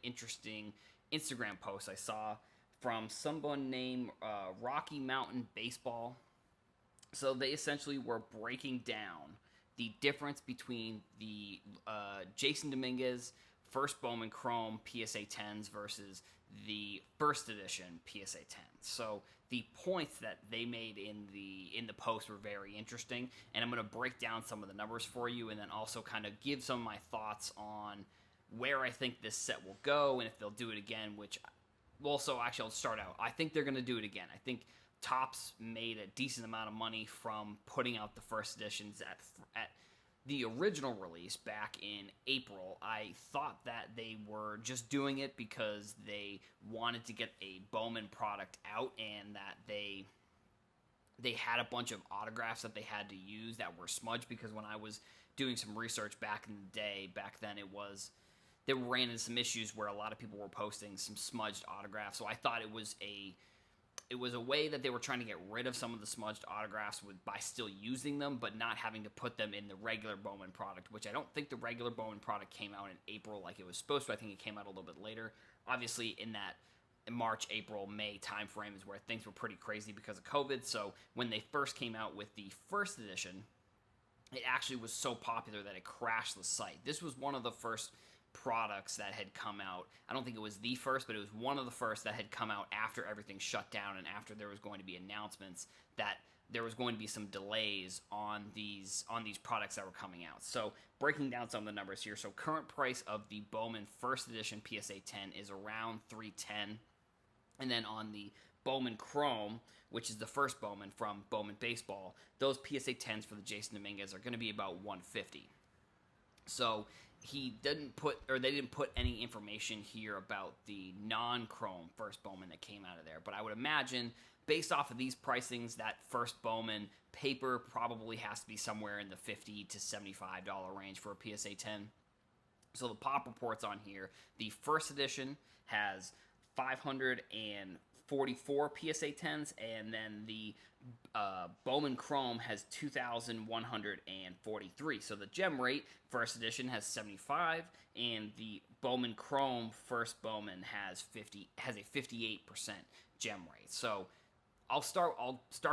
interesting Instagram post I saw from someone named Rocky Mountain Baseball. So they essentially were breaking down the difference between the Jasson Dominguez first Bowman Chrome PSA 10s versus the first edition PSA 10s. So the points that they made in the post were very interesting, and I'm going to break down some of the numbers for you, and then also kind of give some of my thoughts on where I think this set will go and if they'll do it again. Which, well, so actually I'll start out. I think they're going to do it again. I think Topps made a decent amount of money from putting out the first editions at the original release back in April. I thought that they were just doing it because they wanted to get a Bowman product out, and that they had a bunch of autographs that they had to use that were smudged, because when I was doing some research back in the day, back then they ran into some issues where a lot of people were posting some smudged autographs. So I thought it was a way that they were trying to get rid of some of the smudged autographs by still using them, but not having to put them in the regular Bowman product, which I don't think the regular Bowman product came out in April like it was supposed to. I think it came out a little bit later. Obviously, in that March, April, May timeframe is where things were pretty crazy because of COVID. So when they first came out with the first edition, it actually was so popular that it crashed the site. This was one of the first products that had come out. I don't think it was the first, but it was one of the first that had come out after everything shut down and after there was going to be announcements that there was going to be some delays on these products that were coming out. So breaking down some of the numbers here. So current price of the Bowman first edition PSA 10 is around $310, and then on the Bowman Chrome, which is the first Bowman from Bowman Baseball, those PSA 10s for the Jasson Dominguez are going to be about $150. So they didn't put any information here about the non-Chrome first Bowman that came out of there. But I would imagine, based off of these pricings, that first Bowman paper probably has to be somewhere in the $50 to $75 range for a PSA 10. So the pop reports on here, the first edition has 544 PSA 10s, and then the Bowman Chrome has 2,143. So the gem rate, first edition, has 75, and the Bowman Chrome first Bowman has a 58% gem rate. So I'll start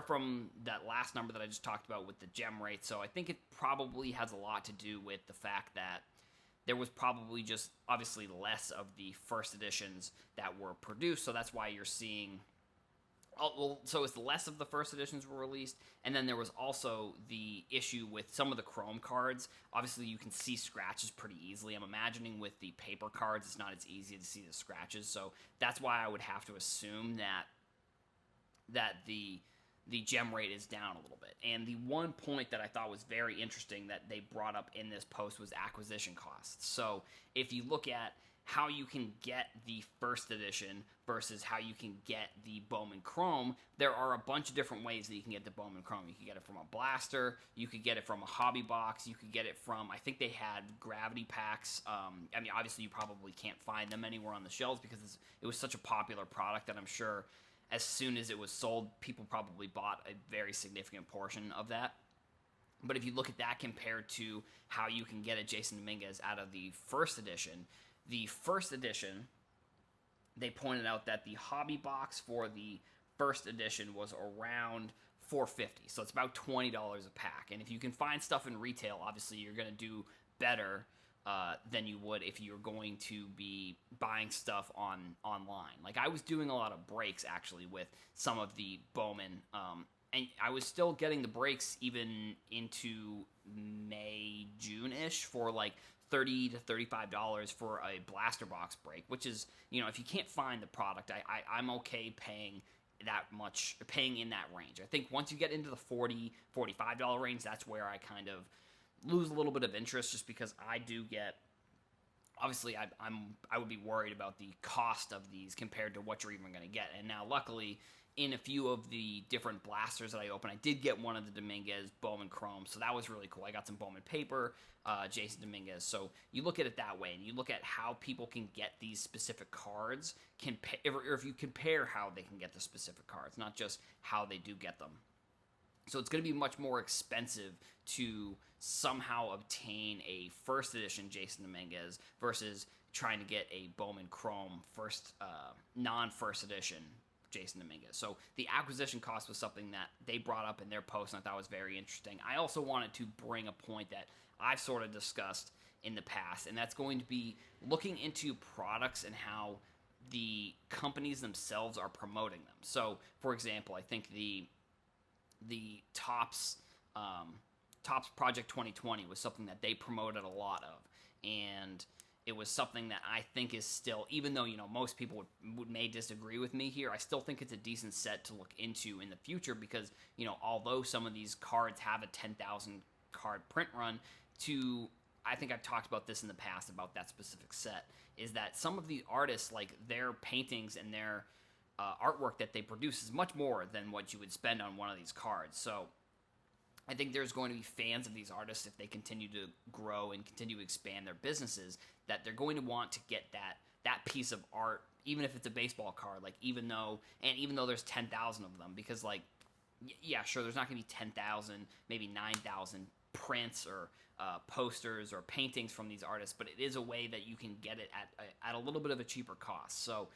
from that last number that I just talked about with the gem rate. So I think it probably has a lot to do with the fact that there was probably just obviously less of the first editions that were produced, so that's why you're seeing. So it's less of the first editions were released, and then there was also the issue with some of the Chrome cards. Obviously, you can see scratches pretty easily. I'm imagining with the paper cards, it's not as easy to see the scratches, so that's why I would have to assume that the gem rate is down a little bit. And the one point that I thought was very interesting that they brought up in this post was acquisition costs. So if you look at how you can get the first edition versus how you can get the Bowman Chrome, there are a bunch of different ways that you can get the Bowman Chrome. You can get it from a blaster, you could get it from a hobby box, you could get it from, I think they had gravity packs. I mean, obviously you probably can't find them anywhere on the shelves because it was such a popular product that I'm sure as soon as it was sold, people probably bought a very significant portion of that. But if you look at that compared to how you can get a Jasson Dominguez out of the first edition, they pointed out that the hobby box for the first edition was around $4.50. So it's about $20 a pack. And if you can find stuff in retail, obviously you're going to do better than you would if you're going to be buying stuff online. Like I was doing a lot of breaks actually with some of the Bowman, and I was still getting the breaks even into May, June-ish for like $30 to $35 for a blaster box break, which is, if you can't find the product, I'm okay paying that much, paying in that range. I think once you get into the $40, $45 range, that's where I kind of lose a little bit of interest, just because I do get, obviously I would be worried about the cost of these compared to what you're even going to get. And now luckily in a few of the different blasters that I opened, I did get one of the Dominguez Bowman Chrome, so that was really cool. I got some Bowman paper, Jasson Dominguez. So you look at it that way, and you look at how people can get these specific cards, or if you compare how they can get the specific cards, not just how they do get them. So it's going to be much more expensive to somehow obtain a first edition Jasson Dominguez versus trying to get a Bowman Chrome non-first edition Jasson Dominguez. So the acquisition cost was something that they brought up in their post, and I thought was very interesting. I also wanted to bring a point that I've sort of discussed in the past, and that's going to be looking into products and how the companies themselves are promoting them. So, for example, I think the Tops Project 2020 was something that they promoted a lot of, and it was something that I think is still, even though most people may disagree with me here, I still think it's a decent set to look into in the future because although some of these cards have a 10,000 card print run, I think I've talked about this in the past about that specific set, is that some of the artists, like their paintings and their artwork that they produce is much more than what you would spend on one of these cards. So I think there's going to be fans of these artists if they continue to grow and continue to expand their businesses, that they're going to want to get that piece of art, even if it's a baseball card, even though there's 10,000 of them, because yeah, sure, there's not going to be 10,000, maybe 9,000 prints or posters or paintings from these artists, but it is a way that you can get it at a little bit of a cheaper cost. So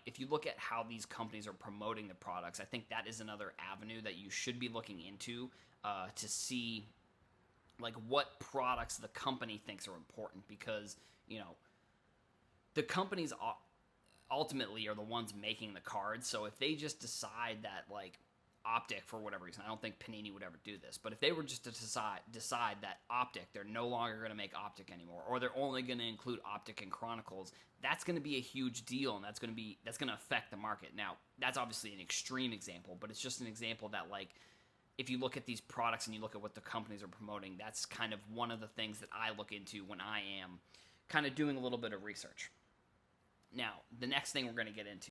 if you look at how these companies are promoting the products, I think that is another avenue that you should be looking into to see what products the company thinks are important, because the companies ultimately are the ones making the cards. So if they just decide that Optic, for whatever reason, I don't think Panini would ever do this, but if they were just to decide that Optic, they're no longer going to make Optic anymore, or they're only going to include Optic and Chronicles, that's going to be a huge deal, and that's going to affect the market. Now, that's obviously an extreme example, but it's just an example that if you look at these products and you look at what the companies are promoting, that's kind of one of the things that I look into when I am kind of doing a little bit of research. Now, the next thing we're going to get into